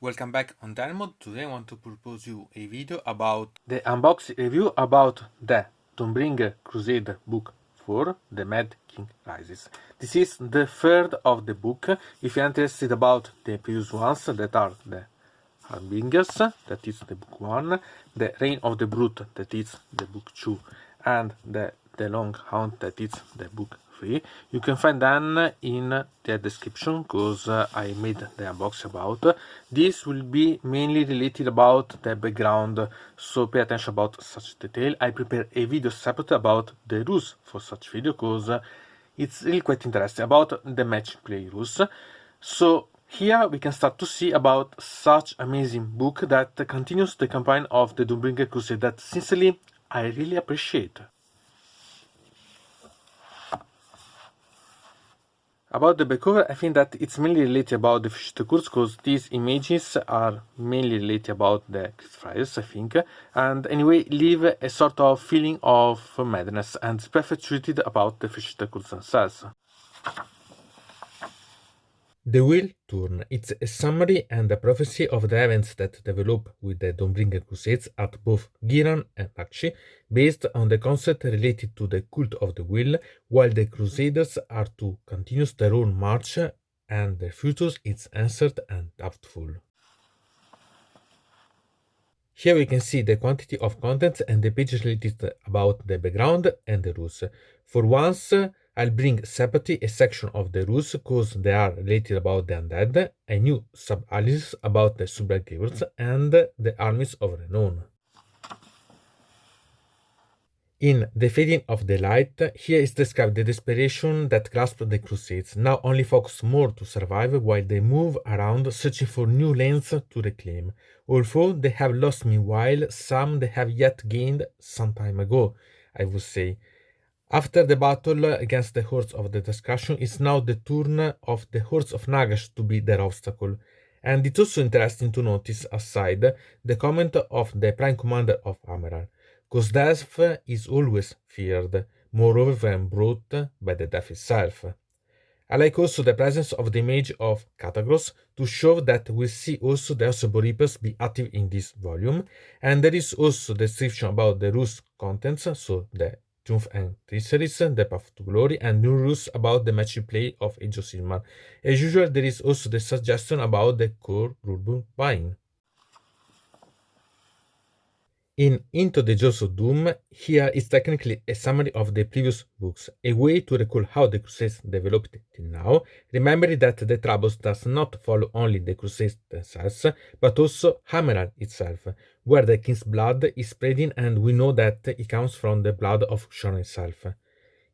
Welcome back on Diorama. Today I want to propose you a video about the unboxing review about the Dawnbringer Crusades book for the Mad King Rises. This is the third of the book. If you're interested about the previous ones that are the Harbingers, that is the book 1, the Reign of the Brute, that is the book 2, and the Long Hunt, that is the book 3, you can find them in the description because I made the unboxing about. This will be mainly related about the background, so pay attention about such detail. I prepare a video separate about the rules for such video because it's really quite interesting about the match play rules. So here we can start to see about such amazing book that continues the campaign of the Dawnbringer Crusade that sincerely I really appreciate. About the back cover, I think that it's mainly related about the flesheater course because these images are mainly related about the Friars, I think, and anyway leave a sort of feeling of madness and it's perfect treated about the flesheater course themselves. The Wheel Turn. It's a summary and a prophecy of the events that develop with the Dawnbringer Crusades at both Ghyran and Aqshy, based on the concept related to the cult of the Wheel, while the Crusaders are to continue their own march and their future is uncertain and doubtful. Here we can see the quantity of contents and the pages related about the background and the rules. For once, I'll bring separately a section of the rules because they are related about the undead, a new sub-analysis about the subgravers and the armies of renown. In The Fading of the Light, here is described the desperation that grasped the Crusades, now only focus more to survive while they move around searching for new lands to reclaim. Although they have lost meanwhile, some they have yet gained some time ago, I would say. After the battle against the hordes of the discussion, it's now the turn of the hordes of Nagash to be their obstacle. And it's also interesting to notice, aside, the comment of the Prime Commander of Amaral, because death is always feared, moreover when brought by the death itself. I like also the presence of the image of Catagros to show that we see also the Reapers be active in this volume, and there is also the description about the rules contents, so the Triumph and Treacheries, the Path to Glory, and new rules about the match play of Age of Sigmar. As usual, there is also the suggestion about the core rulebook buying. In Into the Jaws of Doom, here is technically a summary of the previous books, a way to recall how the Crusades developed till now, remembering that the Troubles does not follow only the Crusades themselves, but also Amaral itself, where the King's blood is spreading and we know that it comes from the blood of Sean himself.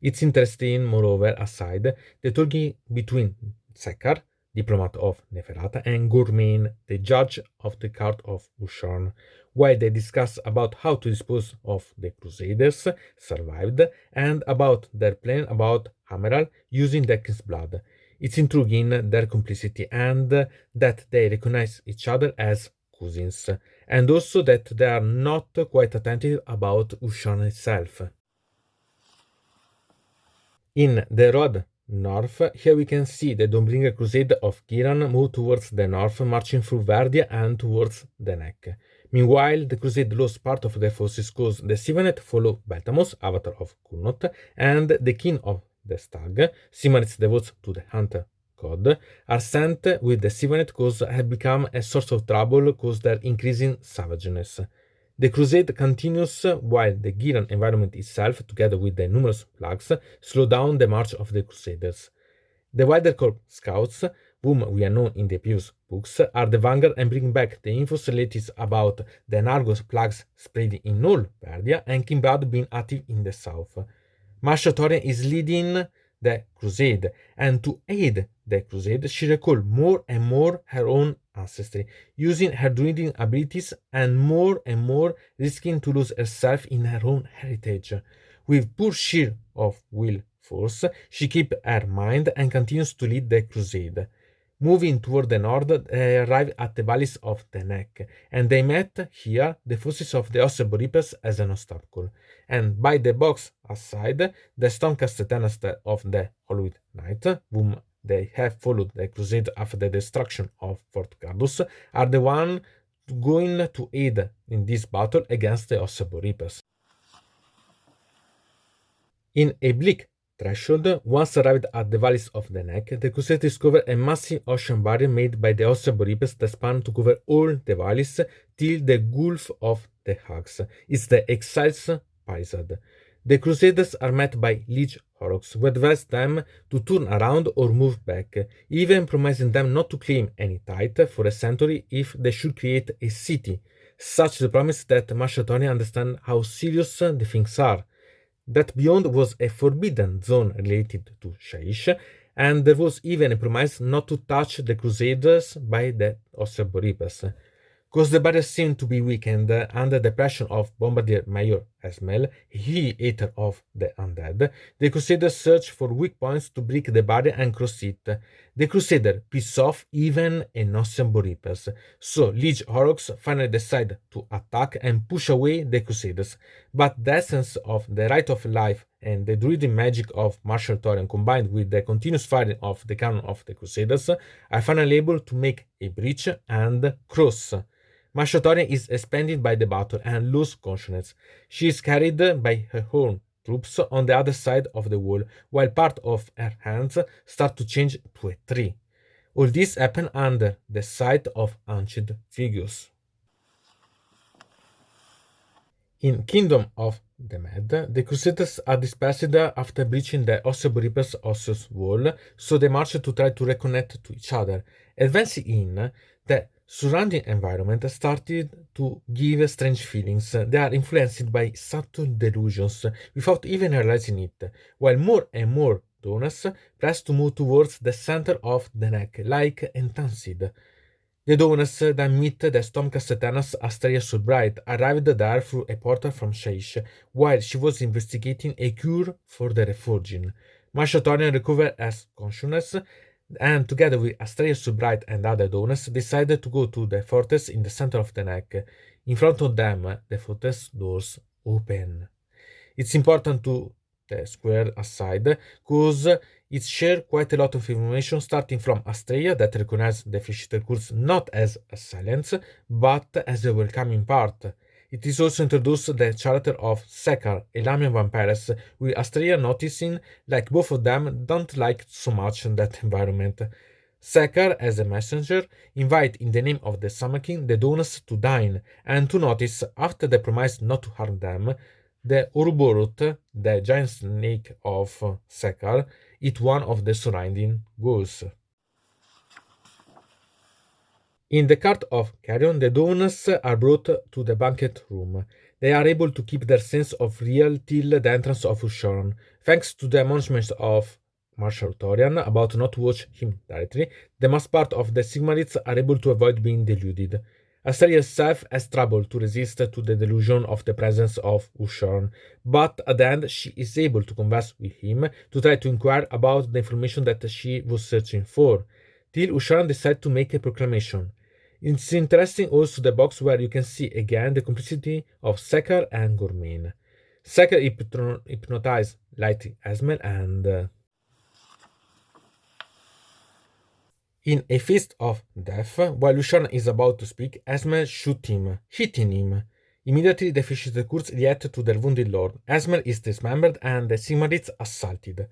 It's interesting, moreover, aside, the talking between Sekar, diplomat of Neferata, and Gormain, the judge of the court of Ushorn, while they discuss about how to dispose of the Crusaders survived and about their plan about Amaral using the King's blood. It's intriguing their complicity and that they recognize each other as cousins, and also that they are not quite attentive about Ushorn itself. In the road north, here we can see the Dawnbringer Crusade of Ghyran move towards the north, marching through Verdia and towards the Neck. Meanwhile, the Crusade lost part of their forces because the Sivanet follow Beltamos, avatar of Kurnot, and the king of the Stag, Simanet's devotes to the hunter god, are sent with the Sivanet because have become a source of trouble because their increasing savageness. The crusade continues while the Ghyran environment itself, together with the numerous plagues, slow down the march of the Crusaders. The Wider Corps scouts, whom we have known in the previous books, are the vanguard and bring back the info related about the Nargos plagues spreading in all Verdia and Kingblood being active in the south. Marcia Torian is leading the crusade, and to aid the crusade, she recalls more and more her own ancestry, using her druiding abilities and more risking to lose herself in her own heritage. With pure sheer of will force, she keeps her mind and continues to lead the crusade. Moving toward the north, they arrive at the valleys of the Neck, and they met here the forces of the Reapers as an obstacle. And by the box aside, the Stormcast tenants of the Hollowed Knight, whom they have followed the crusade after the destruction of Fort Gardus, are the one going to aid in this battle against the Ossebo Reapers. In a bleak threshold, once arrived at the valleys of the Neck, the Crusaders discovered a massive ocean barrier made by the Ossebo Reapers that spanned to cover all the valleys till the Gulf of the Hags. It's the Exiles Palisade. The Crusaders are met by Liege Horrocks, who advise them to turn around or move back, even promising them not to claim any tithe for a century if they should create a city. Such the promise that Macedonians understand how serious the things are. That beyond was a forbidden zone related to Shaish, and there was even a promise not to touch the Crusaders by the Ossebo Reapers. Because the barrier seemed to be weakened under the pressure of Bombardier Mayor Esmel, he hater of the undead, the Crusaders searched for weak points to break the barrier and cross it. The Crusader pissed off even a Ossebo Reapers, so Liege Horrocks finally decided to attack and push away the Crusaders. But the essence of the right of life and the druidic magic of martial Thorian combined with the continuous firing of the cannon of the Crusaders are finally able to make a breach and cross. Martial Thorian is expanded by the battle and loses consciousness. She is carried by her own troops on the other side of the wall, while part of her hands start to change to a tree. All this happened under the sight of ancient figures. In Kingdom of the Mad, the Crusaders are dispersed after breaching the Ossebo Reapers' Osseous wall, so they march to try to reconnect to each other. Advancing in, the surrounding environment started to give strange feelings. They are influenced by subtle delusions without even realizing it, while more and more donors press to move towards the center of the neck, like entranced. The donors then meet the Stormcast Eternals Astraea Soulbright, arrived there through a portal from Shaish, while she was investigating a cure for the reforging. Martial Thorian recovered as consciousness, and together with Astraea Soulbright and other donors, decided to go to the fortress in the center of the neck. In front of them, the fortress doors open. It's important to square aside, because it shares quite a lot of information, starting from Astraea, that recognizes the flesheater curse not as a silence, but as a welcoming part. It is also introduced the character of Sekar, a Lamian vampiress, with Astraea noticing like both of them don't like so much that environment. Sekar, as a messenger, invite in the name of the Summer King the donors to dine, and to notice, after the promise not to harm them, the Ouroboros, the giant snake of Sekar, eat one of the surrounding ghouls. In the cart of Carrion, the donors are brought to the banquet room. They are able to keep their sense of real till the entrance of Ushoran. Thanks to the admonishments of Marshal Thorian about not to watch him directly, the most part of the Sigmarites are able to avoid being deluded. Astraea herself has trouble to resist to the delusion of the presence of Ushoran, but at the end she is able to converse with him to try to inquire about the information that she was searching for, till Ushoran decides to make a proclamation. It's interesting also the box where you can see again the complicity of Sekar and Gormain. Sekar hypnotized Lighty Esmel and in a fist of death, while Ushoran is about to speak, Esmel shoots him, hitting him. Immediately the flesheater curse react to their wounded lord. Esmel is dismembered and the Sigmarites assaulted.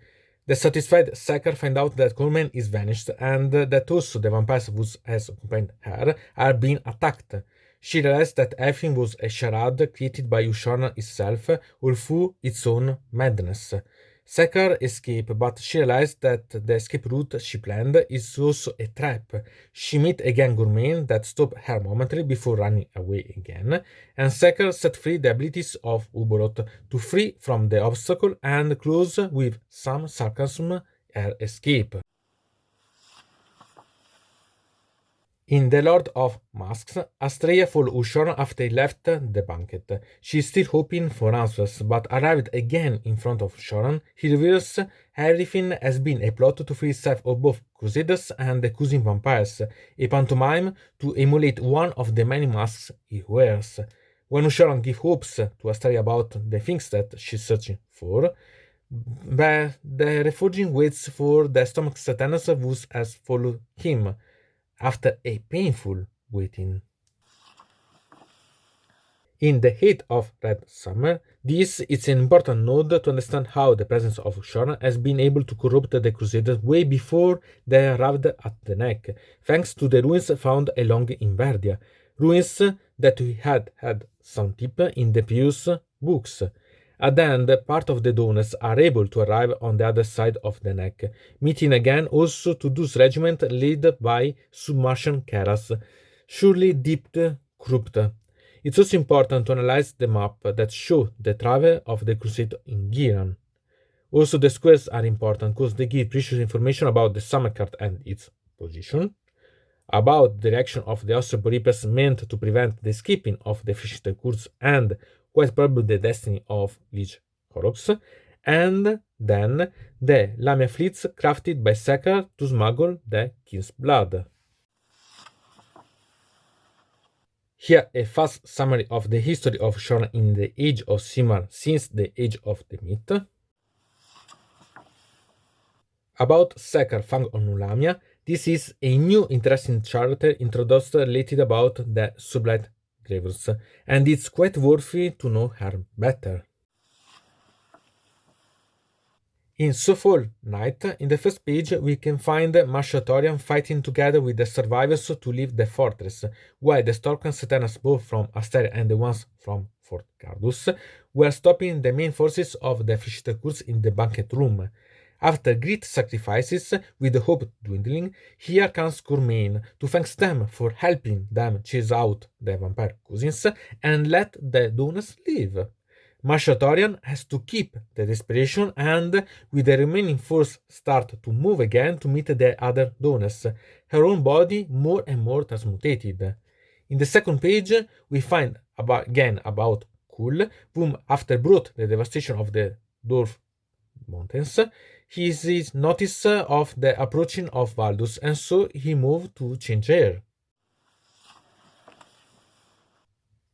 The satisfied Sekar find out that Gormain is vanished and that also the vampires who has accompanied her are being attacked. She realizes that everything was a charade created by Ushoran itself, all through its own madness. Sekar escapes, but she realizes that the escape route she planned is also a trap. She meets again Gormain that stops her momentarily before running away again, and Sekar set free the abilities of Ouroboros to free from the obstacle and close with some sarcasm her escape. In The Lord of Masks, Astraea follows Ushoran after he left the banquet. She is still hoping for answers, but arrived again in front of Ushoran, he reveals everything has been a plot to free himself of both Crusaders and the Cousin Vampires, a pantomime to emulate one of the many masks he wears. When Ushoran gives hopes to Astraea about the things that she's searching for, But the reforging waits for the stomach Satanas who has followed him after a painful waiting. In the heat of Red Summer, this is an important node to understand how the presence of Shona has been able to corrupt the Crusaders way before they arrived at the neck, thanks to the ruins found along Inverdia, ruins that we had some tip in the previous books. At the end, part of the donors are able to arrive on the other side of the neck, meeting again also to Tudus regiment led by Submartian Keras, surely dipped corrupt. It's also important to analyze the map that show the travel of the crusade in Ghyran. Also, the squares are important because they give precious information about the Samarkand and its position, about the direction of the Austro Reapers meant to prevent the escaping of the flesheater Kurds and quite probably the destiny of Lich Horrocks, and then the Lamia fleets crafted by Sekar to smuggle the king's blood. Here a fast summary of the history of Shona in the Age of Sigmar since the Age of the Myth. About Sekar Fang on Lamia, this is a new interesting character introduced related about the Sublight Gravers, and it's quite worthy to know her better. In Soulful Night, in the first page, we can find Marshal fighting together with the survivors to leave the fortress, while the Storkan Satanas, both from Asteria and the ones from Fort Cardus, were stopping the main forces of the flesheater Kurds in the banquet room. After great sacrifices, with the hope dwindling, here comes Cormain to thank them for helping them chase out the vampire cousins and let the donors live. Marshal has to keep the desperation and, with the remaining force, start to move again to meet the other donors. Her own body more and more transmutated. In the second page, we find again about Kul, whom after brought the devastation of the Dwarf Mountains, he is notice of the approaching of Valdus, and so he moved to change air.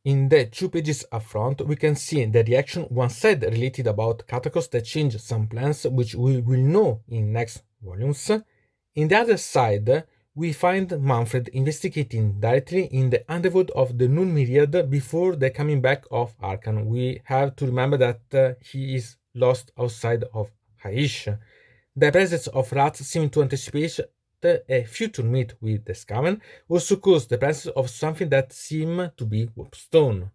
In the 2 pages up front, we can see the reaction one side related about Katakos that changed some plans which we will know in next volumes. In the other side, we find Manfred investigating directly in the underworld of the Noon Myriad before the coming back of Arkan. We have to remember that he is lost outside of Haish. The presence of rats seems to anticipate a future meet with the Skaven also caused the presence of something that seemed to be warpstone.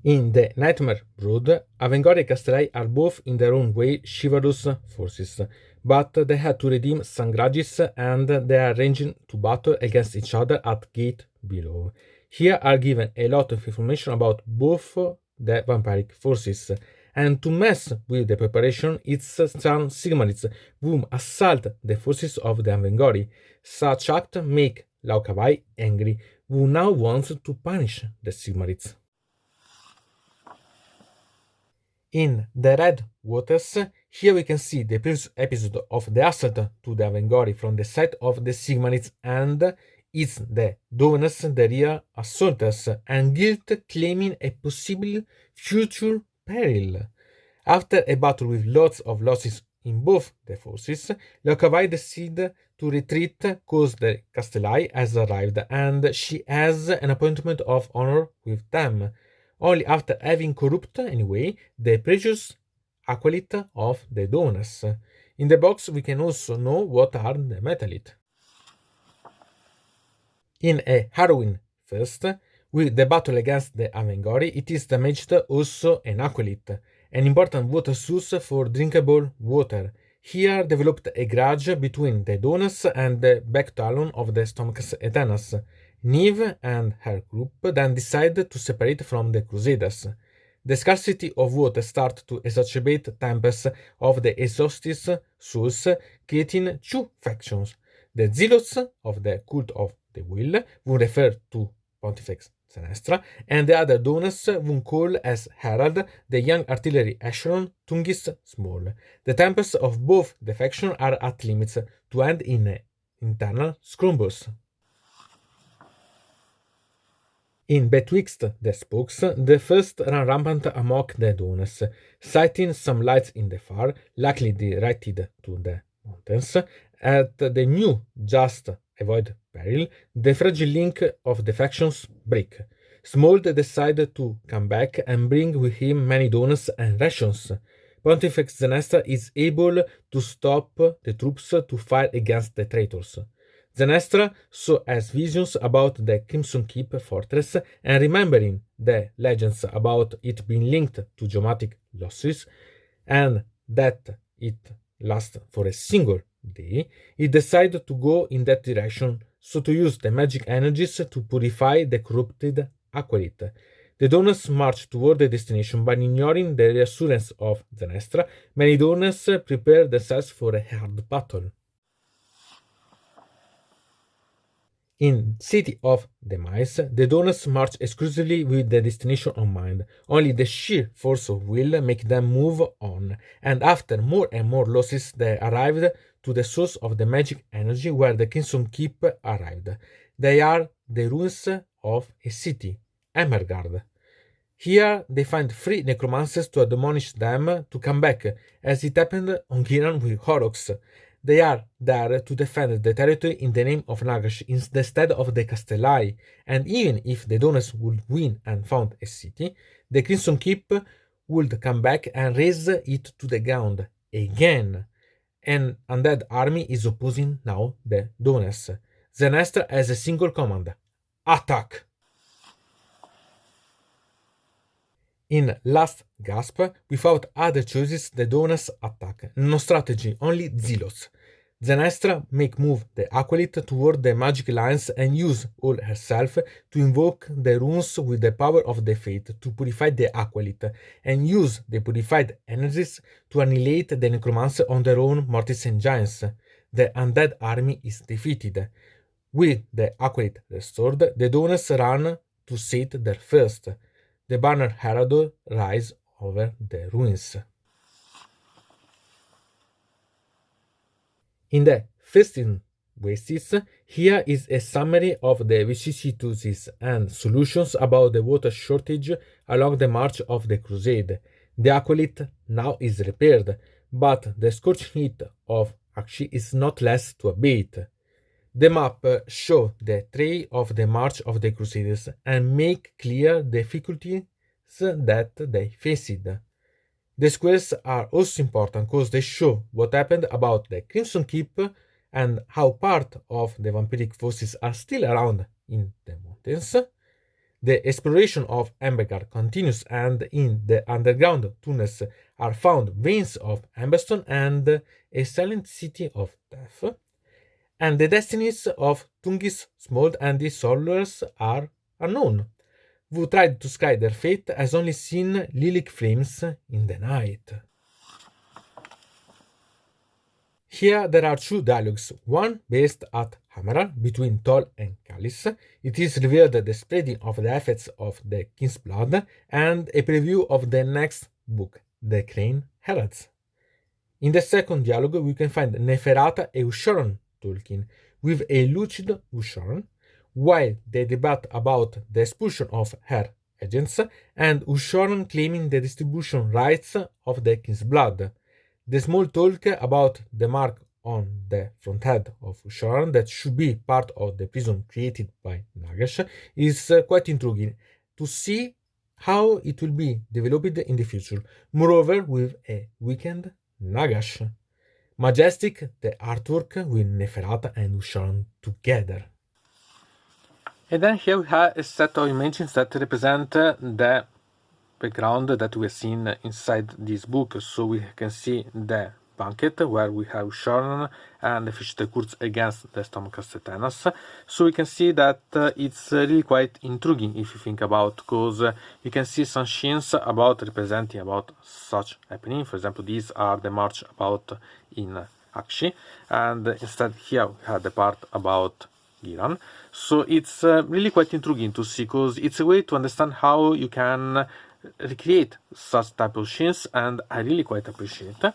In the Nightmare Brood, Avengard and Castellai are both in their own way chivalrous forces, but they had to redeem some grudges and they are ranging to battle against each other at Gate below. Here are given a lot of information about both the vampiric forces, and to mess with the preparation, it's some Sigmarites whom assault the forces of the Avengori. Such act make Laukavai angry, who now wants to punish the Sigmarites. In the Red Waters, here we can see the previous episode of the assault to the Avengori from the side of the Sigmarites, and it's the donors, the real assaulters, and guilt claiming a possible future peril. After a battle with lots of losses in both the forces, Laukavai decides to retreat because the Castellai has arrived and she has an appointment of honor with them, only after having corrupt anyway the precious aqualite of the donors. In the box we can also know what are the metallite. In a harrowing first, with the battle against the Avengori, it is damaged also an aqualite, an important water source for drinkable water. Here developed a grudge between the donors and the backtalon of the Stomachs Eternas. Niamh and her group then decide to separate from the Crusaders. The scarcity of water starts to exacerbate tempers of the exhausted souls, creating two factions. The zealots of the cult of the will, who refer to Pontifex Senestra, and the other donors whom call as herald the young artillery echelon Tungis Small. The tempers of both the factions are at limits to end in internal scrambles. In Betwixt the Spokes, the first run rampant amok the Dawners, sighting some lights in the far, likely directed to the mountains. At the new just avoid peril, the fragile link of the factions break. Smold decided to come back and bring with him many Dawners and rations. Pontifex Zenestra is able to stop the troops to fight against the traitors. Zenestra so has visions about the Crimson Keep fortress, and remembering the legends about it being linked to geomatic losses and that it lasts for a single day, he decided to go in that direction, so to use the magic energies to purify the corrupted aqueduct. The Dawners march toward the destination, but ignoring the reassurance of Zenestra, many Dawners prepare themselves for a hard battle. In City of Demise, the Dawners march exclusively with the destination on mind. Only the sheer force of will make them move on, and after more and more losses they arrived to the source of the magic energy where the Crimson Keep arrived. They are the ruins of a city, Emberguard. Here they find 3 necromancers to admonish them to come back, as it happened on Ghyran with Horrocks. They are there to defend the territory in the name of Nagash instead of the Castellai, and even if the Dawners would win and found a city, the Crimson Keep would come back and raze it to the ground again. An undead army is opposing now the Dawners. Zenestra has a single command: attack! In Last Gasp, without other choices, the Dawners attack. No strategy, only zealots. Zenestra make move the Aqueduct toward the magic lines and use all herself to invoke the runes with the power of the Fate to purify the Aqueduct, and use the purified energies to annihilate the necromancer on their own mortals and giants. The undead army is defeated. With the Aqueduct restored, the Dawners run to set their first. The banner herald rise over the ruins. In the 15 Wastes, here is a summary of the vicissitudes and solutions about the water shortage along the march of the Crusade. The aqueduct now is repaired, but the scorching heat of Aqshy is not less to abate. The map shows the trail of the march of the Crusaders and make clear the difficulties that they faced. The squares are also important because they show what happened about the Crimson Keep and how part of the vampiric forces are still around in the mountains. The exploration of Emberguard continues, and in the underground tunnels are found veins of Emberstone and a silent city of death. And the destinies of Tungis, Smold, and the Solars are unknown. Who tried to sky their fate has only seen lilac flames in the night. Here there are 2 dialogues, one based at Hammeral between Toll and Callis. It is revealed the spreading of the effects of the King's blood, and a preview of the next book, The Crane Heralds. In the second dialogue we can find Neferata and Ushoran talking, with a lucid Ushoran, while they debate about the expulsion of her agents, and Ushoran claiming the distribution rights of the King's blood. The small talk about the mark on the front head of Ushoran that should be part of the prison created by Nagash is quite intriguing to see how it will be developed in the future, moreover with a weakened Nagash. Majestic the artwork with Neferata and Ushoran together. And then here we have a set of images that represent the background that we have seen inside this book. So we can see the banquet where we have Ushoran and the flesheater Kurz against the stomachus Tetanus. So we can see that it's really quite intriguing if you think about, because you can see some scenes about representing about such happening. For example, these are the march about in Aqshy, and instead here we have the part about Ghyran. So it's really quite intriguing to see, because it's a way to understand how you can recreate such type of scenes, and I really quite appreciate it.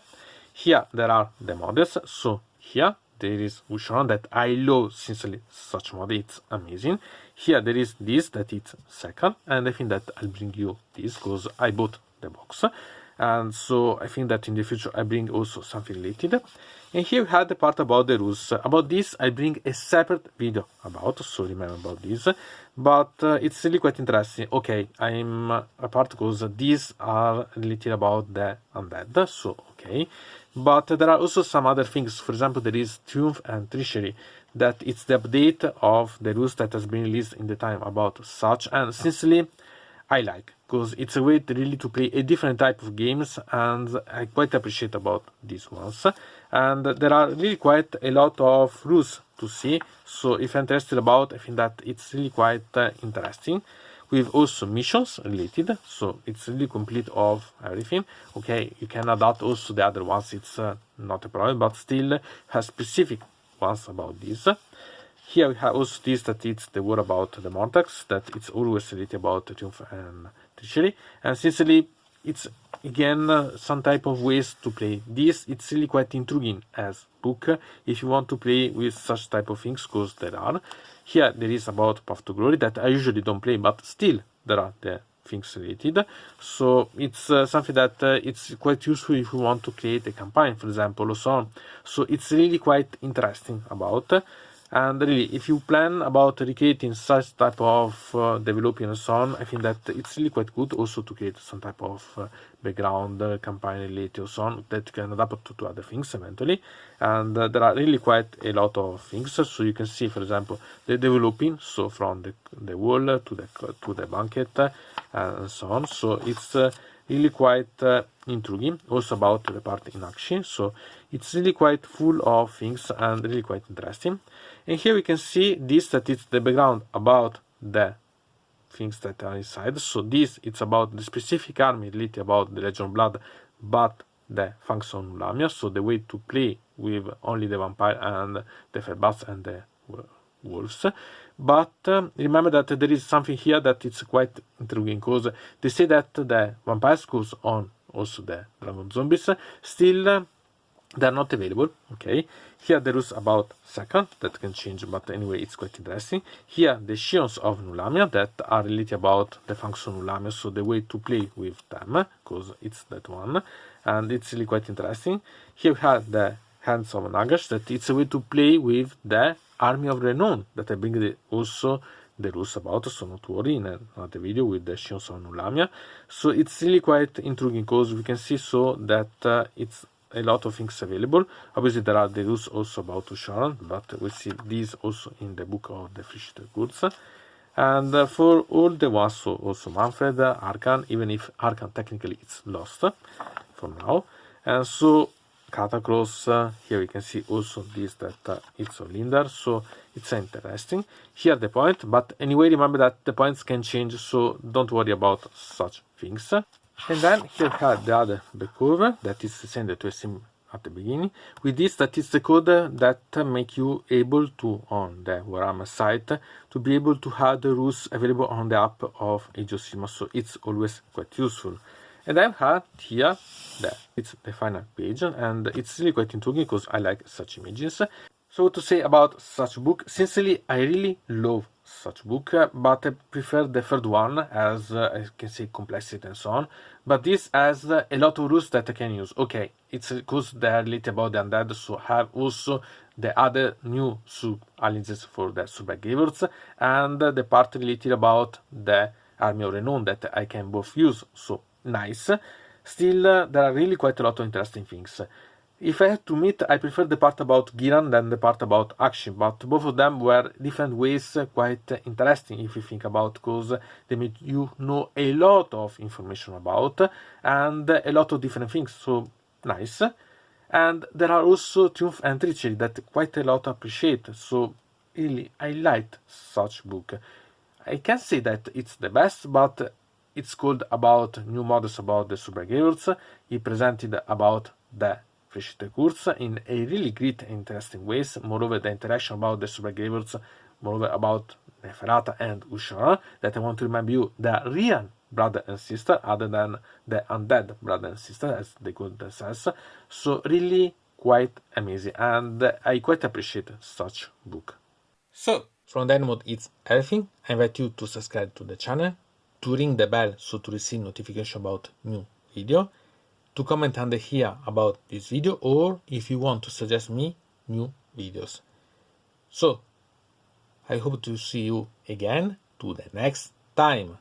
Here there are the models. So here there is Ghyran that I love sincerely such mod, it's amazing. Here there is this that it's second, and I think that I'll bring you this because I bought the box, and so I think that in the future I bring also something related. And here we had the part about the rules. About this I bring a separate video about, so remember about this, but it's really quite interesting. Okay, I'm apart because these are related about the undead, so okay, but there are also some other things. For example, there is Triumph and Treachery, that it's the update of the rules that has been released in the time about such, and sincerely I like, because it's a way to really to play a different type of games, and I quite appreciate about these ones. And there are really quite a lot of rules to see, so if you're interested about, I think that it's really quite interesting. With also missions related, so it's really complete of everything. Okay, you can adapt also the other ones, it's not a problem, but still has specific ones about this. Here we have also this, that it's the word about the Mortax, that it's always related about Triumph and Treachery, and sincerely it's again some type of ways to play this. It's really quite intriguing as book if you want to play with such type of things, because there are. Here there is about Path to Glory that I usually don't play, but still there are the things related, so it's something that it's quite useful if you want to create a campaign, for example, or so on. So it's really quite interesting about. And really, if you plan about recreating such type of developing and so on, I think that it's really quite good also to create some type of background campaign related or so on that you can adapt to other things eventually. And there are really quite a lot of things. So you can see, for example, the developing, so from the wall to the banquet and so on. So it's really quite intriguing. Also about the part in Aqshy. So it's really quite full of things and really quite interesting. And here we can see this, that it's the background about the things that are inside. So this, it's about the specific army related about the Legion of Blood, but the function Lamia, so the way to play with only the vampire and the Ferbats and the wolves. But remember that there is something here that it's quite intriguing, because they say that the vampires goes on also the dragon zombies, still they're not available. Okay, here there is about second that can change, but anyway it's quite interesting. Here the Shions of Nulamia that are related about the function Nulamia, so the way to play with them, because it's that one, and it's really quite interesting. Here we have the Hands of Nagash, that it's a way to play with the Army of Renown, that I bring also the rules about, so not worry, in another video with the Shions of Nulamia. So it's really quite intriguing, because we can see so that it's a lot of things available. Obviously there are the rules also about Ghyran, but we'll see these also in the book of the flesheater goods. And for all the ones, so also Manfred, Arkan, even if Arkan technically it's lost for now. And so Catacross, here we can see also this, that it's on Lindar, so it's interesting. Here the point, but anyway remember that the points can change, so don't worry about such things. And then here we have the other curve that is sent to a sim at the beginning. With this, that is the code that make you able to, on the Warhammer site, to be able to have the rules available on the app of Age of Sigmar, so it's always quite useful. And then have here, it's the final page, and it's really quite intriguing because I like such images. So to say about such book, sincerely I really love such book, but I prefer the third one, as I can say complexity and so on. But this has a lot of rules that I can use. Okay, it's because they are related about the undead, so have also the other new sub-alliances for the survivors, and the part related about the Army of Renown that I can both use, so nice. Still, there are really quite a lot of interesting things. If I had to meet, I prefer the part about Ghyran than the part about Aqshy, but both of them were different ways quite interesting if you think about, because they make you know a lot of information about and a lot of different things, so nice. And there are also Triumph and Treachery that quite a lot appreciate, so really I liked such book. I can't say that it's the best, but it's called about new models about the Supergirls. He presented about the flesheater course in a really great and interesting ways. Moreover, the interaction about the Supergirls, moreover about Neferata and Ghyran, that I want to remind you, they are real brother and sister, other than the undead brother and sister, as they call themselves. So really quite amazing, and I quite appreciate such book. So, from that mode it's everything. I invite you to subscribe to the channel, to ring the bell so to receive notification about new video, to comment under here about this video, or if you want to suggest me new videos. So, I hope to see you again to the next time.